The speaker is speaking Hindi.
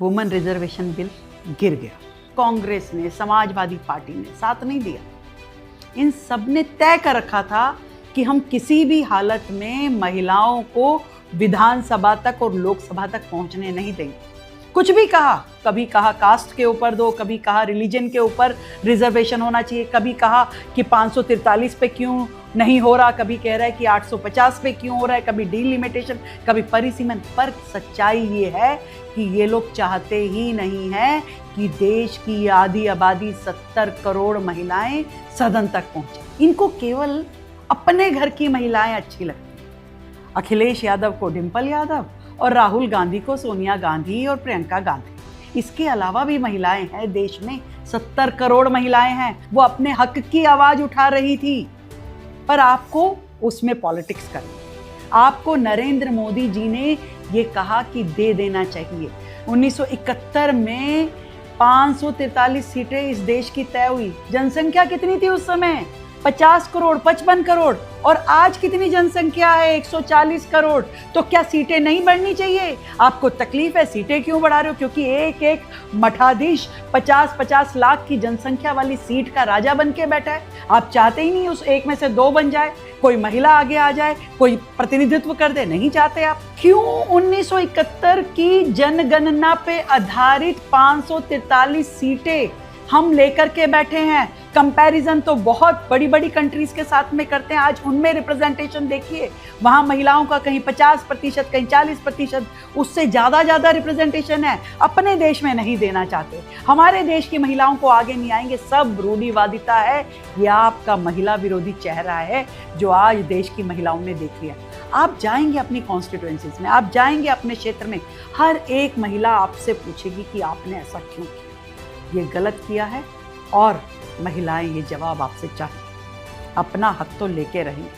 वुमेन रिजर्वेशन बिल गिर गया। कांग्रेस ने, समाजवादी पार्टी ने साथ नहीं दिया। इन सब ने तय कर रखा था कि हम किसी भी हालत में महिलाओं को विधानसभा तक और लोकसभा तक पहुंचने नहीं देंगे। कुछ भी कहा, कभी कहा कास्ट के ऊपर दो, कभी कहा रिलीजन के ऊपर रिजर्वेशन होना चाहिए, कभी कहा कि 543 पे क्यों नहीं हो रहा, कभी कह रहा है कि 850 पे क्यों हो रहा है, कभी डिलिमिटेशन, कभी परिसीमन। पर सच्चाई ये है कि ये लोग चाहते ही नहीं है कि देश की आधी आबादी 70 करोड़ महिलाएं सदन तक पहुंचे। इनको केवल अपने घर की महिलाएं अच्छी लगती हैं। अखिलेश यादव को डिंपल यादव और राहुल गांधी को सोनिया गांधी और प्रियंका गांधी। इसके अलावा भी महिलाएं हैं देश में, 70 करोड़ महिलाएं हैं। वो अपने हक की आवाज उठा रही थी, पर आपको उसमें पॉलिटिक्स करनी। आपको नरेंद्र मोदी जी ने ये कहा कि दे देना चाहिए। 1971 में 543 सीटें इस देश की तय हुई। जनसंख्या कितनी थी उस समय? 50 करोड़, 55 करोड़। और आज कितनी जनसंख्या है? 140 करोड़। तो क्या सीटें नहीं बढ़नी चाहिए? आपको तकलीफ है सीटें क्यों बढ़ा रहे हो? क्योंकि एक एक मठाधीश 50-50 लाख की जनसंख्या वाली सीट का राजा बन के बैठा है। आप चाहते ही नहीं उस एक में से दो बन जाए, कोई महिला आगे आ जाए, कोई प्रतिनिधित्व कर दे। नहीं चाहते आप। क्यों 1971 की जनगणना पे आधारित 543 सीटें हम लेकर के बैठे हैं? कंपैरिजन तो बहुत बड़ी बड़ी कंट्रीज के साथ में करते हैं। आज उनमें रिप्रेजेंटेशन देखिए, वहां महिलाओं का कहीं 50%, कहीं 40%, उससे ज्यादा रिप्रेजेंटेशन है। अपने देश में नहीं देना चाहते। हमारे देश की महिलाओं को आगे नहीं आएंगे। सब रूढ़िवादिता है। यह आपका महिला विरोधी चेहरा है जो आज देश की महिलाओं ने देख लिया। आप जाएंगे अपनी कॉन्स्टिट्यूएंसीज में, आप जाएंगे अपने क्षेत्र में, हर एक महिला आपसे पूछेगी कि आपने ऐसा क्यों किया, ये गलत किया है। और महिलाएं ये जवाब आपसे चाहें। अपना हक तो लेके रहेंगे।